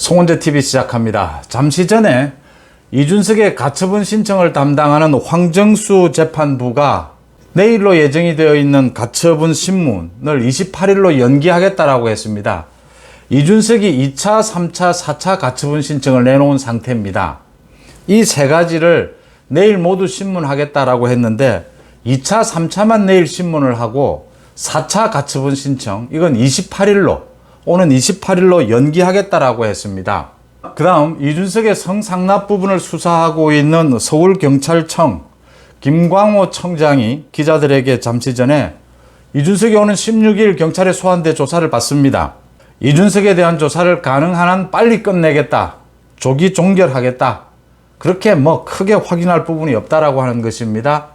송원재TV 시작합니다. 잠시 전에 이준석의 가처분 신청을 담당하는 황정수 재판부가 내일로 예정이 되어 있는 가처분 신문을 28일로 연기하겠다라고 했습니다. 이준석이 2차, 3차, 4차 가처분 신청을 내놓은 상태입니다. 이 세 가지를 내일 모두 신문하겠다라고 했는데 2차, 3차만 내일 신문을 하고 4차 가처분 신청, 이건 28일로, 오는 28일로 연기하겠다라고 했습니다. 그 다음 이준석의 성상납 부분을 수사하고 있는 서울경찰청 김광호 청장이 기자들에게 잠시 전에 이준석이 오는 16일 경찰에 소환돼 조사를 받습니다. 이준석에 대한 조사를 가능한 한 빨리 끝내겠다, 조기 종결하겠다, 그렇게 크게 확인할 부분이 없다라고 하는 것입니다.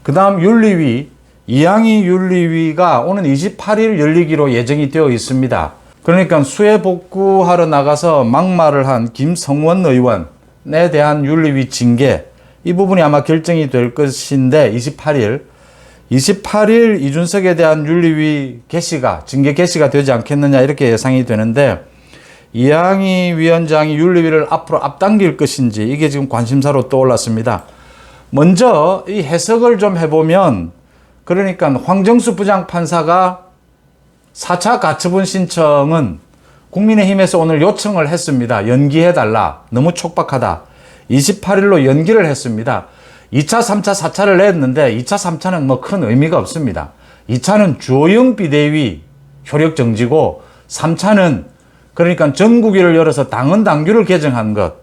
그 다음 윤리위, 이양희 윤리위가 오는 28일 열리기로 예정이 되어 있습니다. 그러니까 수해 복구하러 나가서 막말을 한 김성원 의원에 대한 윤리위 징계, 이 부분이 아마 결정이 될 것인데 28일 이준석에 대한 윤리위 개시가, 징계 개시가 되지 않겠느냐, 이렇게 예상이 되는데 이양희 위원장이 윤리위를 앞으로 앞당길 것인지, 이게 지금 관심사로 떠올랐습니다. 먼저 이 해석을 좀 해보면, 그러니까 황정수 부장판사가 4차 가처분 신청은 국민의힘에서 오늘 요청을 했습니다. 연기해달라, 너무 촉박하다. 28일로 연기를 했습니다. 2차, 3차, 4차를 냈는데 2차, 3차는 큰 의미가 없습니다. 2차는 주호영 비대위 효력 정지고, 3차는 그러니까 전국위를 열어서 당헌 당규를 개정한 것,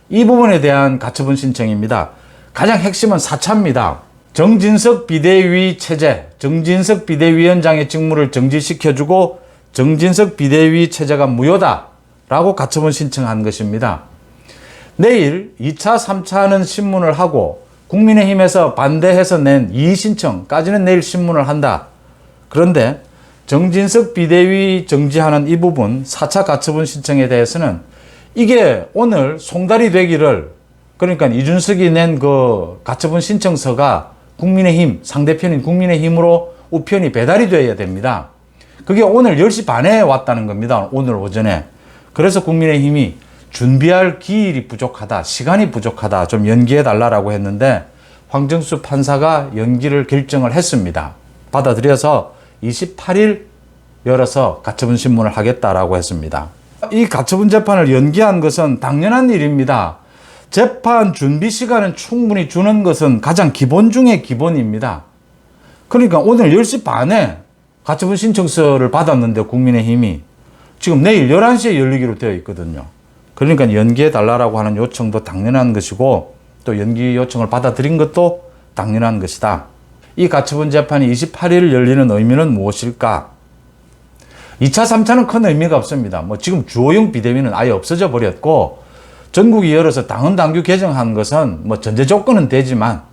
이 부분에 대한 가처분 신청입니다. 가장 핵심은 4차입니다. 정진석 비대위 체제, 정진석 비대위원장의 직무를 정지시켜주고 정진석 비대위 체제가 무효다라고 가처분 신청한 것입니다. 내일 2차, 3차는 신문을 하고 국민의힘에서 반대해서 낸 이의신청까지는 내일 신문을 한다. 그런데 정진석 비대위 정지하는 이 부분, 4차 가처분 신청에 대해서는 이게 오늘 송달이 되기를, 그러니까 이준석이 낸 그 가처분 신청서가 국민의힘, 상대편인 국민의힘으로 우편이 배달이 되어야 됩니다. 그게 오늘 10시 반에 왔다는 겁니다. 오늘 오전에. 그래서 국민의힘이 준비할 기일이 부족하다, 시간이 부족하다, 좀 연기해달라고 했는데 황정수 판사가 연기를 결정을 했습니다. 받아들여서 28일 열어서 가처분 신문을 하겠다라고 했습니다. 이 가처분 재판을 연기한 것은 당연한 일입니다. 재판 준비 시간은 충분히 주는 것은 가장 기본 중에 기본입니다. 그러니까 오늘 10시 반에 가처분 신청서를 받았는데 국민의힘이 지금 내일 11시에 열리기로 되어 있거든요. 그러니까 연기해달라고 하는 요청도 당연한 것이고, 또 연기 요청을 받아들인 것도 당연한 것이다. 이 가처분 재판이 28일 열리는 의미는 무엇일까? 2차, 3차는 큰 의미가 없습니다. 지금 주호영 비대위는 아예 없어져 버렸고, 전국이 열어서 당헌 당규 개정한 것은 전제 조건은 되지만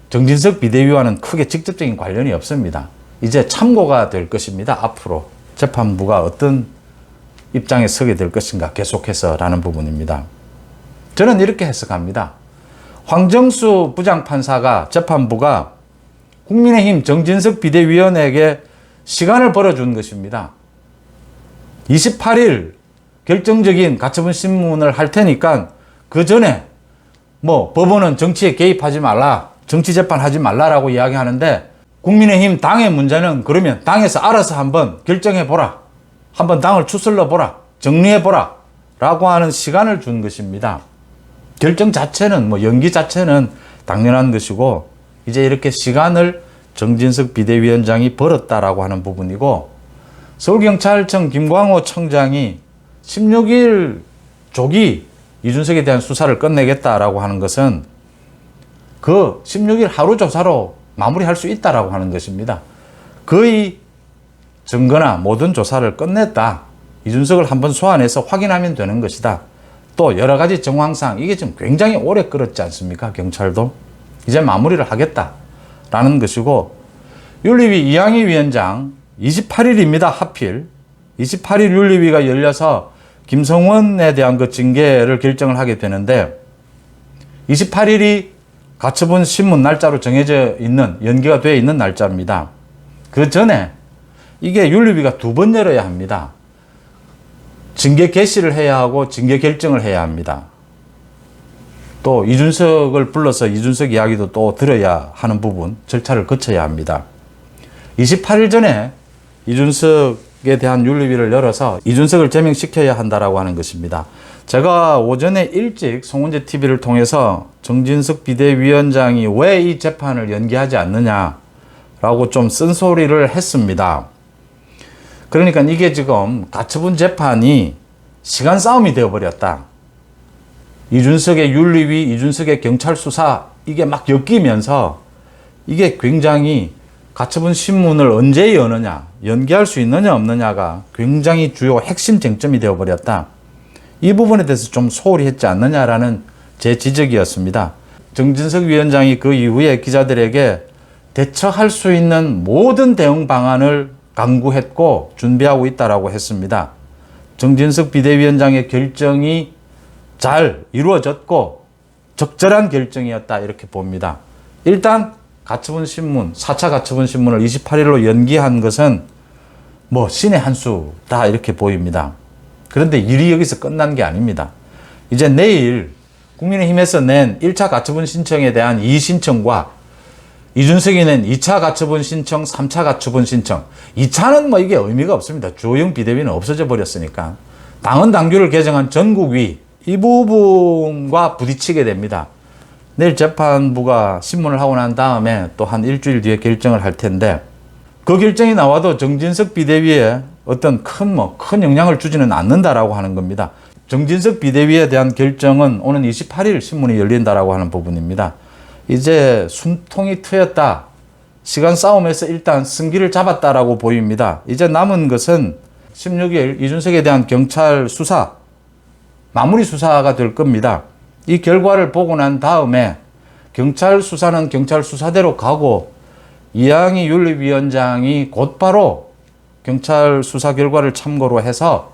정진석 비대위와는 크게 직접적인 관련이 없습니다. 이제 참고가 될 것입니다. 앞으로 재판부가 어떤 입장에 서게 될 것인가 계속해서라는 부분입니다. 저는 이렇게 해석합니다. 황정수 부장판사가, 재판부가 국민의힘 정진석 비대위원에게 시간을 벌어준 것입니다. 28일 결정적인 가처분 신문을 할 테니까 그 전에 법원은 정치에 개입하지 말라, 정치 재판하지 말라라고 이야기하는데, 국민의힘 당의 문제는 그러면 당에서 알아서 한번 결정해보라, 한번 당을 추슬러보라, 정리해보라 라고 하는 시간을 준 것입니다. 결정 자체는, 연기 자체는 당연한 것이고, 이제 이렇게 시간을 정진석 비대위원장이 벌었다라고 하는 부분이고, 서울경찰청 김광호 청장이 16일 조기 이준석에 대한 수사를 끝내겠다라고 하는 것은 그 16일 하루 조사로 마무리할 수 있다라고 하는 것입니다. 거의 증거나 모든 조사를 끝냈다, 이준석을 한번 소환해서 확인하면 되는 것이다. 또 여러 가지 정황상 이게 지금 굉장히 오래 끌었지 않습니까? 경찰도 이제 마무리를 하겠다라는 것이고, 윤리위 이양희 위원장 28일입니다. 하필 28일 윤리위가 열려서 김성원에 대한 그 징계를 결정을 하게 되는데, 28일이 가처분 신문 날짜로 정해져 있는, 연기가 되어 있는 날짜입니다. 그 전에 이게 윤리위가 2번 열어야 합니다. 징계 개시를 해야 하고 징계 결정을 해야 합니다. 또 이준석을 불러서 이준석 이야기도 또 들어야 하는 부분, 절차를 거쳐야 합니다. 28일 전에 이준석에 대한 윤리위를 열어서 이준석을 제명시켜야 한다라고 하는 것입니다. 제가 오전에 일찍 송원재 TV를 통해서 정진석 비대위원장이 왜 이 재판을 연기하지 않느냐라고 좀 쓴소리를 했습니다. 그러니까 이게 지금 가처분 재판이 시간 싸움이 되어버렸다. 이준석의 윤리위, 이준석의 경찰 수사 이게 막 엮이면서 이게 굉장히 가처분 신문을 언제 여느냐, 연기할 수 있느냐 없느냐가 굉장히 주요 핵심 쟁점이 되어버렸다. 이 부분에 대해서 좀 소홀히 했지 않느냐라는 제 지적이었습니다. 정진석 위원장이 그 이후에 기자들에게 대처할 수 있는 모든 대응 방안을 강구했고 준비하고 있다라고 했습니다. 정진석 비대위원장의 결정이 잘 이루어졌고 적절한 결정이었다 이렇게 봅니다. 일단 가처분 신문, 4차 가처분 신문을 28일로 연기한 것은 뭐 신의 한 수다 이렇게 보입니다. 그런데 일이 여기서 끝난 게 아닙니다. 이제 내일 국민의힘에서 낸 1차 가처분 신청에 대한 이의 신청과 이준석이 낸 2차 가처분 신청, 3차 가처분 신청. 2차는 뭐 이게 의미가 없습니다. 주호영 비대위는 없어져 버렸으니까. 당헌 당규를 개정한 전국위 이 부분과 부딪히게 됩니다. 내일 재판부가 신문을 하고 난 다음에 또 한 일주일 뒤에 결정을 할 텐데 그 결정이 나와도 정진석 비대위에 어떤 큰 영향을 주지는 않는다라고 하는 겁니다. 정진석 비대위에 대한 결정은 오는 28일 신문이 열린다라고 하는 부분입니다. 이제 숨통이 트였다. 시간 싸움에서 일단 승기를 잡았다라고 보입니다. 이제 남은 것은 16일 이준석에 대한 경찰 수사, 마무리 수사가 될 겁니다. 이 결과를 보고 난 다음에 경찰 수사는 경찰 수사대로 가고 이항희 윤리위원장이 곧바로 경찰 수사 결과를 참고로 해서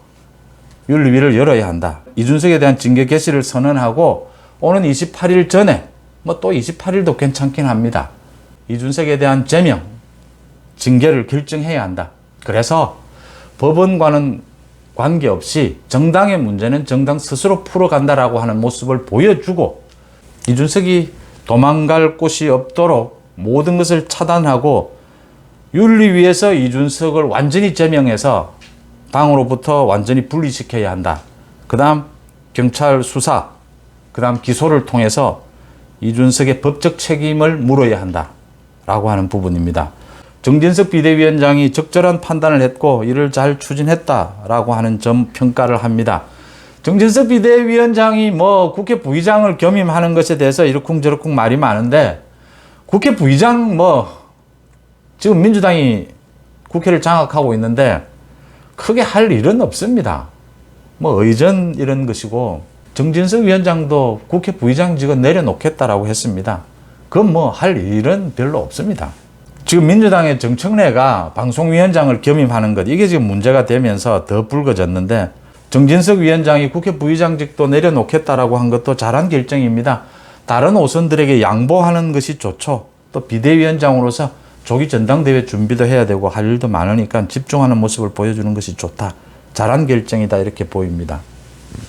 윤리위를 열어야 한다. 이준석에 대한 징계 개시를 선언하고 오는 28일 전에 또 28일도 괜찮긴 합니다. 이준석에 대한 제명, 징계를 결정해야 한다. 그래서 법원과는 관계없이 정당의 문제는 정당 스스로 풀어간다라고 하는 모습을 보여주고 이준석이 도망갈 곳이 없도록 모든 것을 차단하고 윤리위에서 이준석을 완전히 제명해서 당으로부터 완전히 분리시켜야 한다. 그 다음 경찰 수사, 그 다음 기소를 통해서 이준석의 법적 책임을 물어야 한다라고 하는 부분입니다. 정진석 비대위원장이 적절한 판단을 했고 이를 잘 추진했다라고 하는 점 평가를 합니다. 정진석 비대위원장이 국회 부의장을 겸임하는 것에 대해서 이러쿵저러쿵 말이 많은데 국회 부의장 지금 민주당이 국회를 장악하고 있는데 크게 할 일은 없습니다. 의전 이런 것이고 정진석 위원장도 국회 부의장직은 내려놓겠다라고 했습니다. 그건 할 일은 별로 없습니다. 지금 민주당의 정청래가 방송위원장을 겸임하는 것 이게 지금 문제가 되면서 더 불거졌는데 정진석 위원장이 국회 부의장직도 내려놓겠다라고 한 것도 잘한 결정입니다. 다른 오선들에게 양보하는 것이 좋죠. 또 비대위원장으로서 조기 전당대회 준비도 해야 되고 할 일도 많으니까 집중하는 모습을 보여주는 것이 좋다. 잘한 결정이다 이렇게 보입니다.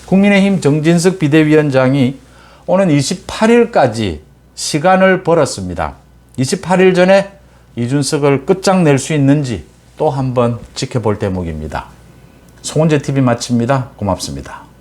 국민의힘 정진석 비대위원장이 오는 28일까지 시간을 벌었습니다. 28일 전에 이준석을 끝장낼 수 있는지 또 한번 지켜볼 대목입니다. 송원재 TV 마칩니다. 고맙습니다.